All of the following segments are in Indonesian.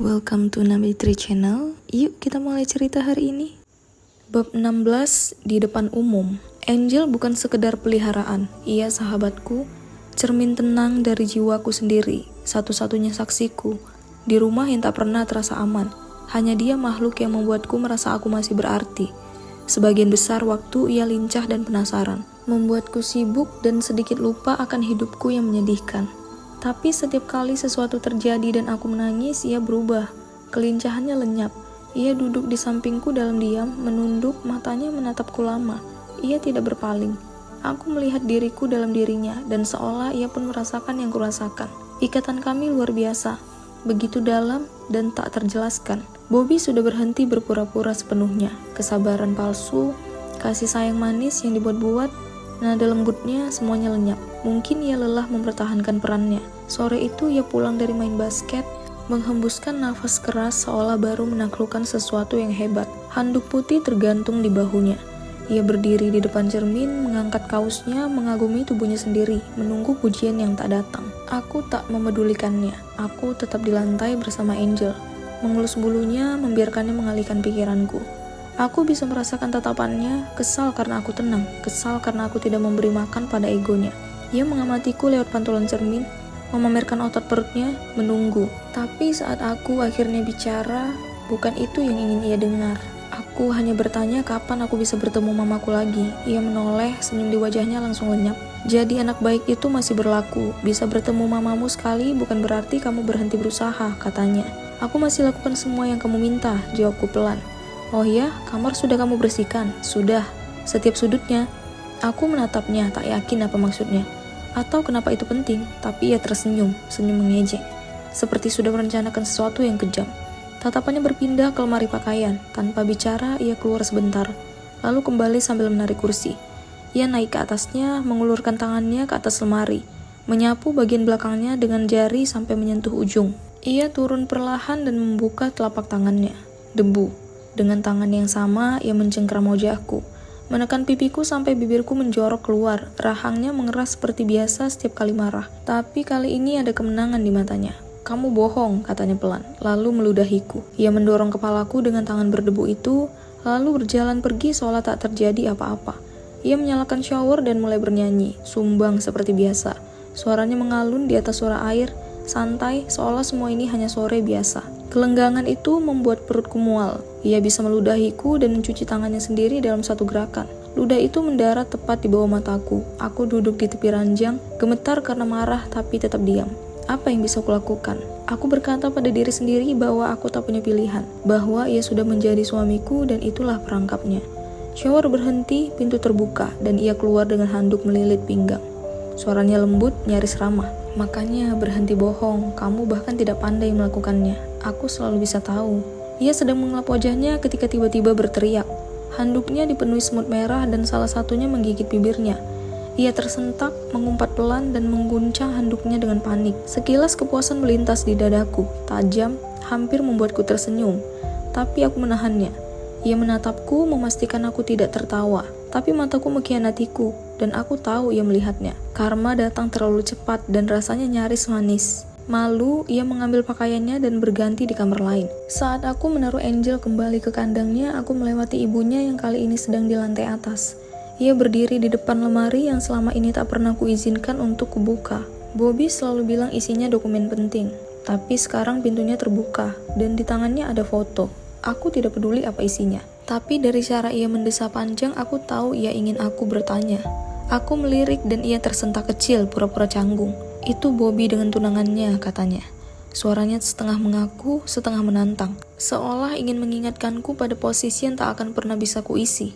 Welcome to Nabitri Channel. Yuk kita mulai cerita hari ini. Bab 16 di depan umum. Angel bukan sekedar peliharaan. Ia sahabatku, cermin tenang dari jiwaku sendiri, satu-satunya saksiku. Di rumah yang tak pernah terasa aman. Hanya dia makhluk yang membuatku merasa aku masih berarti. Sebagian besar waktu ia lincah dan penasaran, membuatku sibuk dan sedikit lupa akan hidupku yang menyedihkan. Tapi setiap kali sesuatu terjadi dan aku menangis, ia berubah. Kelincahannya lenyap. Ia duduk di sampingku dalam diam, menunduk, matanya menatapku lama. Ia tidak berpaling. Aku melihat diriku dalam dirinya, dan seolah ia pun merasakan yang kurasakan. Ikatan kami luar biasa, begitu dalam dan tak terjelaskan. Bobby sudah berhenti berpura-pura sepenuhnya. Kesabaran palsu, kasih sayang manis yang dibuat-buat, nada lembutnya semuanya lenyap. Mungkin ia lelah mempertahankan perannya. Sore itu ia pulang dari main basket, menghembuskan nafas keras seolah baru menaklukkan sesuatu yang hebat. Handuk putih tergantung di bahunya. Ia berdiri di depan cermin, mengangkat kausnya, mengagumi tubuhnya sendiri, menunggu pujian yang tak datang. Aku tak memedulikannya. Aku tetap di lantai bersama Angel, mengelus bulunya, membiarkannya mengalihkan pikiranku. Aku bisa merasakan tatapannya, kesal karena aku tenang, kesal karena aku tidak memberi makan pada egonya. Ia mengamatiku lewat pantulan cermin, memamerkan otot perutnya, menunggu. Tapi saat aku akhirnya bicara, bukan itu yang ingin ia dengar. Aku hanya bertanya kapan aku bisa bertemu mamaku lagi. Ia menoleh, senyum di wajahnya langsung lenyap. Jadi anak baik itu masih berlaku. Bisa bertemu mamamu sekali bukan berarti kamu berhenti berusaha, katanya. Aku masih lakukan semua yang kamu minta, jawabku pelan. Oh ya, kamar sudah kamu bersihkan? Sudah, setiap sudutnya. Aku menatapnya, tak yakin apa maksudnya. Atau kenapa itu penting, tapi ia tersenyum, senyum mengejek. Seperti sudah merencanakan sesuatu yang kejam. Tatapannya berpindah ke lemari pakaian. Tanpa bicara, ia keluar sebentar. Lalu kembali sambil menarik kursi. Ia naik ke atasnya, mengulurkan tangannya ke atas lemari. Menyapu bagian belakangnya dengan jari sampai menyentuh ujung. Ia turun perlahan dan membuka telapak tangannya. Debu. Dengan tangan yang sama, ia mencengkram wajahku. Menekan pipiku sampai bibirku menjorok keluar. Rahangnya mengeras seperti biasa setiap kali marah. Tapi kali ini ada kemenangan di matanya. Kamu bohong, katanya pelan, lalu meludahiku. Ia mendorong kepalaku dengan tangan berdebu itu, lalu berjalan pergi seolah tak terjadi apa-apa. Ia menyalakan shower dan mulai bernyanyi, sumbang seperti biasa. Suaranya mengalun di atas suara air, santai, seolah semua ini hanya sore biasa. Kelenggangan itu membuat perutku mual. Ia bisa meludahiku dan mencuci tangannya sendiri dalam satu gerakan. Ludah itu mendarat tepat di bawah mataku. Aku duduk di tepi ranjang, gemetar karena marah tapi tetap diam. Apa yang bisa kulakukan? Aku berkata pada diri sendiri bahwa aku tak punya pilihan, bahwa ia sudah menjadi suamiku dan itulah perangkapnya. Shower berhenti, pintu terbuka, dan ia keluar dengan handuk melilit pinggang. Suaranya lembut, nyaris ramah. Makanya berhenti bohong, kamu bahkan tidak pandai melakukannya. Aku selalu bisa tahu. Ia sedang mengelap wajahnya ketika tiba-tiba berteriak. Handuknya dipenuhi semut merah dan salah satunya menggigit bibirnya. Ia tersentak, mengumpat pelan dan mengguncang handuknya dengan panik. Sekilas kepuasan melintas di dadaku, tajam, hampir membuatku tersenyum. Tapi aku menahannya. Ia menatapku, memastikan aku tidak tertawa. Tapi mataku mengkhianatiku, dan aku tahu ia melihatnya. Karma datang terlalu cepat dan rasanya nyaris manis. Malu, ia mengambil pakaiannya dan berganti di kamar lain. Saat aku menaruh Angel kembali ke kandangnya, aku melewati ibunya yang kali ini sedang di lantai atas. Ia berdiri di depan lemari yang selama ini tak pernah kuizinkan untuk kubuka. Bobby selalu bilang isinya dokumen penting. Tapi sekarang pintunya terbuka, dan di tangannya ada foto. Aku tidak peduli apa isinya. Tapi dari cara ia mendesah panjang, aku tahu ia ingin aku bertanya. Aku melirik dan ia tersentak kecil, pura-pura canggung. Itu Bobby dengan tunangannya, katanya. Suaranya setengah mengaku, setengah menantang. Seolah ingin mengingatkanku pada posisi yang tak akan pernah bisa kuisi.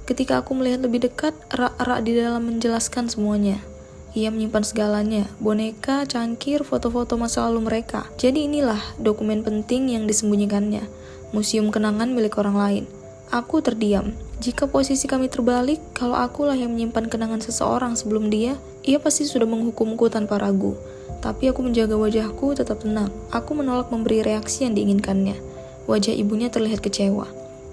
Ketika aku melihat lebih dekat, rak-rak di dalam menjelaskan semuanya. Ia menyimpan segalanya, boneka, cangkir, foto-foto masa lalu mereka. Jadi inilah dokumen penting yang disembunyikannya. Museum kenangan milik orang lain. Aku terdiam. Jika posisi kami terbalik, kalau akulah yang menyimpan kenangan seseorang sebelum dia, ia pasti sudah menghukumku tanpa ragu. Tapi aku menjaga wajahku tetap tenang. Aku menolak memberi reaksi yang diinginkannya. Wajah ibunya terlihat kecewa.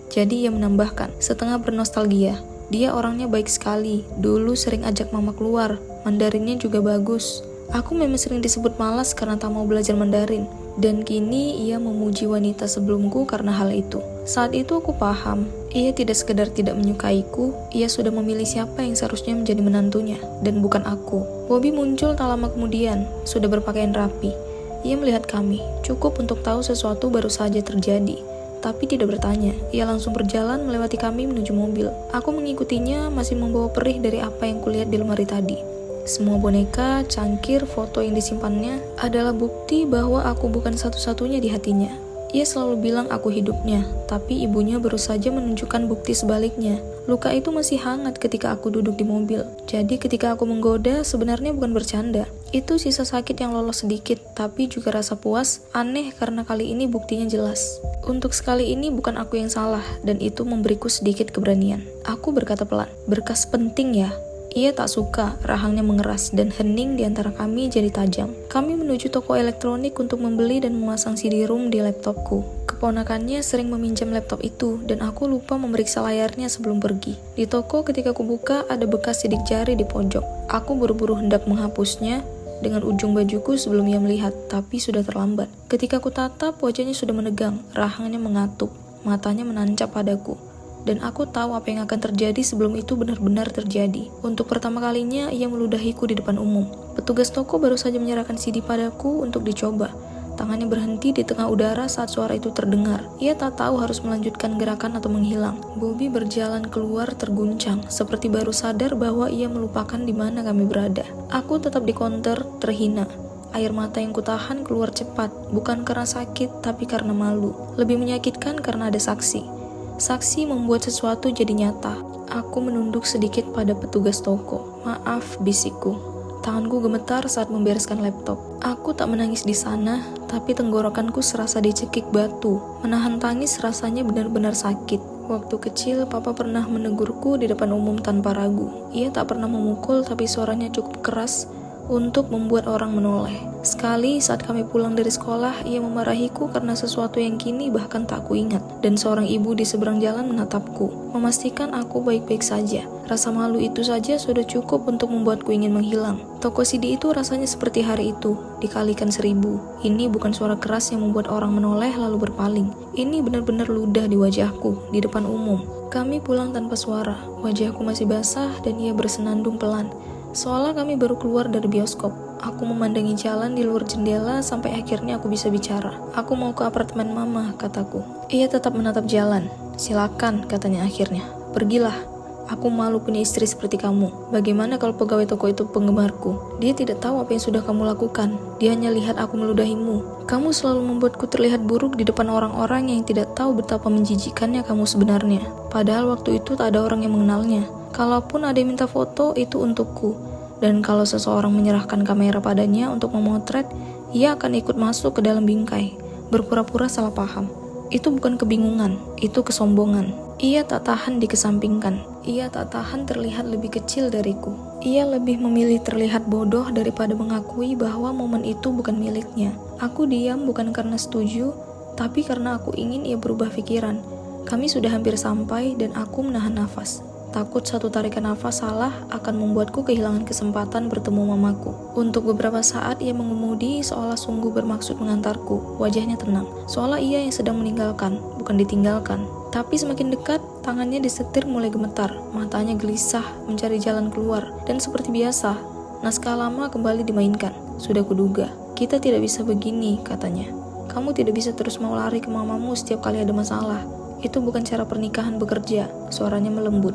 Jadi ia menambahkan, setengah bernostalgia. Dia orangnya baik sekali. Dulu sering ajak mama keluar. Mandarinnya juga bagus. Aku memang sering disebut malas karena tak mau belajar Mandarin, dan kini ia memuji wanita sebelumku karena hal itu. Saat itu aku paham, ia tidak sekedar tidak menyukaiku, ia sudah memilih siapa yang seharusnya menjadi menantunya, dan bukan aku. Bobby muncul tak lama kemudian, sudah berpakaian rapi. Ia melihat kami, cukup untuk tahu sesuatu baru saja terjadi. Tapi tidak bertanya, ia langsung berjalan melewati kami menuju mobil. Aku mengikutinya masih membawa perih dari apa yang kulihat di lemari tadi. Semua boneka, cangkir, foto yang disimpannya adalah bukti bahwa aku bukan satu-satunya di hatinya. Ia selalu bilang aku hidupnya, tapi ibunya baru saja menunjukkan bukti sebaliknya. Luka itu masih hangat ketika aku duduk di mobil. Jadi ketika aku menggoda, sebenarnya bukan bercanda. Itu sisa sakit yang lolos sedikit, tapi juga rasa puas, aneh karena kali ini buktinya jelas. Untuk sekali ini bukan aku yang salah, dan itu memberiku sedikit keberanian. Aku berkata pelan, berkas penting ya. Ia tak suka, rahangnya mengeras, dan hening di antara kami jadi tajam. Kami menuju toko elektronik untuk membeli dan memasang CD-ROM di laptopku. Keponakannya sering meminjam laptop itu, dan aku lupa memeriksa layarnya sebelum pergi. Di toko ketika aku buka, ada bekas sidik jari di pojok. Aku buru-buru hendak menghapusnya dengan ujung bajuku sebelum ia melihat, tapi sudah terlambat. Ketika aku tatap, wajahnya sudah menegang, rahangnya mengatup, matanya menancap padaku. Dan aku tahu apa yang akan terjadi sebelum itu benar-benar terjadi. Untuk pertama kalinya, ia meludahiku di depan umum. Petugas toko baru saja menyerahkan CD padaku untuk dicoba. Tangannya berhenti di tengah udara saat suara itu terdengar. Ia tak tahu harus melanjutkan gerakan atau menghilang. Bobby berjalan keluar terguncang, seperti baru sadar bahwa ia melupakan di mana kami berada. Aku tetap di counter, terhina. Air mata yang kutahan keluar cepat, bukan karena sakit, tapi karena malu. Lebih menyakitkan karena ada saksi. Saksi membuat sesuatu jadi nyata. Aku menunduk sedikit pada petugas toko. Maaf, bisikku. Tanganku gemetar saat membereskan laptop. Aku tak menangis di sana, tapi tenggorokanku serasa dicekik batu. Menahan tangis rasanya benar-benar sakit. Waktu kecil, papa pernah menegurku di depan umum tanpa ragu. Ia tak pernah memukul, tapi suaranya cukup keras untuk membuat orang menoleh. Sekali saat kami pulang dari sekolah, ia memarahiku karena sesuatu yang kini bahkan tak kuingat. Dan seorang ibu di seberang jalan menatapku, memastikan aku baik-baik saja. Rasa malu itu saja sudah cukup untuk membuatku ingin menghilang. Toko CD itu rasanya seperti hari itu, dikalikan 1000. Ini bukan suara keras yang membuat orang menoleh lalu berpaling. Ini benar-benar ludah di wajahku, di depan umum. Kami pulang tanpa suara. Wajahku masih basah dan ia bersenandung pelan. Seolah kami baru keluar dari bioskop. Aku memandangi jalan di luar jendela sampai akhirnya aku bisa bicara. Aku mau ke apartemen mama, kataku. Ia tetap menatap jalan. Silakan, katanya akhirnya. Pergilah. Aku malu punya istri seperti kamu. Bagaimana kalau pegawai toko itu penggemarku? Dia tidak tahu apa yang sudah kamu lakukan. Dia hanya lihat aku meludahimu. Kamu selalu membuatku terlihat buruk di depan orang-orang yang tidak tahu betapa menjijikannya kamu sebenarnya. Padahal waktu itu tak ada orang yang mengenalnya. Kalaupun ada yang minta foto, itu untukku. Dan kalau seseorang menyerahkan kamera padanya untuk memotret, ia akan ikut masuk ke dalam bingkai, berpura-pura salah paham. Itu bukan kebingungan, itu kesombongan. Ia tak tahan dikesampingkan. Ia tak tahan terlihat lebih kecil dariku. Ia lebih memilih terlihat bodoh daripada mengakui bahwa momen itu bukan miliknya. Aku diam bukan karena setuju, tapi karena aku ingin ia berubah pikiran. Kami sudah hampir sampai dan aku menahan nafas. Takut satu tarikan nafas salah akan membuatku kehilangan kesempatan bertemu mamaku. Untuk beberapa saat ia mengemudi seolah sungguh bermaksud mengantarku. Wajahnya tenang, seolah ia yang sedang meninggalkan, bukan ditinggalkan. Tapi semakin dekat, tangannya disetir mulai gemetar, matanya gelisah mencari jalan keluar. Dan seperti biasa, naskah lama kembali dimainkan. Sudah kuduga, kita tidak bisa begini, katanya. Kamu tidak bisa terus mau lari ke mamamu setiap kali ada masalah. Itu bukan cara pernikahan bekerja, suaranya melembut.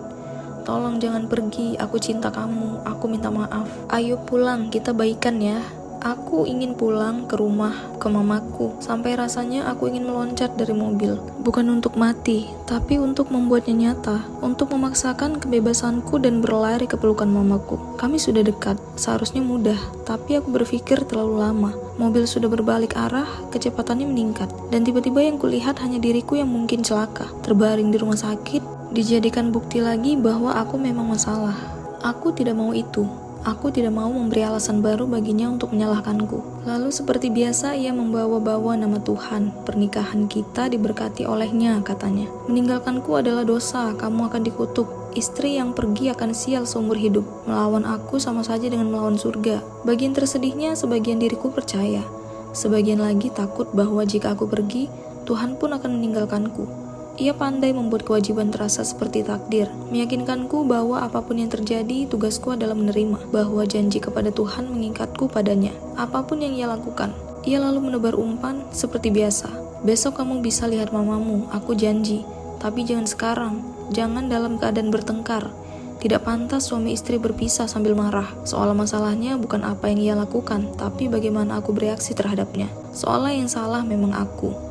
Tolong jangan pergi, aku cinta kamu, aku minta maaf. Ayo pulang, kita baikan ya. Aku ingin pulang ke rumah, ke mamaku. Sampai rasanya aku ingin meloncat dari mobil. Bukan untuk mati, tapi untuk membuatnya nyata. Untuk memaksakan kebebasanku dan berlari ke pelukan mamaku. Kami sudah dekat, seharusnya mudah. Tapi aku berpikir terlalu lama. Mobil sudah berbalik arah, kecepatannya meningkat. Dan tiba-tiba yang kulihat hanya diriku yang mungkin celaka. Terbaring di rumah sakit, dijadikan bukti lagi bahwa aku memang masalah. Aku tidak mau itu. Aku tidak mau memberi alasan baru baginya untuk menyalahkanku. Lalu seperti biasa ia membawa-bawa nama Tuhan. Pernikahan kita diberkati olehnya, katanya. Meninggalkanku adalah dosa, kamu akan dikutuk. Istri yang pergi akan sial seumur hidup. Melawan aku sama saja dengan melawan surga. Bagian tersedihnya, sebagian diriku percaya. Sebagian lagi takut bahwa jika aku pergi, Tuhan pun akan meninggalkanku. Ia pandai membuat kewajiban terasa seperti takdir, meyakinkanku bahwa apapun yang terjadi, tugasku adalah menerima, bahwa janji kepada Tuhan mengikatku padanya, apapun yang ia lakukan. Ia lalu menebar umpan seperti biasa. Besok kamu bisa lihat mamamu, aku janji, tapi jangan sekarang, jangan dalam keadaan bertengkar. Tidak pantas suami istri berpisah sambil marah. Soal masalahnya bukan apa yang ia lakukan, tapi bagaimana aku bereaksi terhadapnya. Soalnya yang salah memang aku.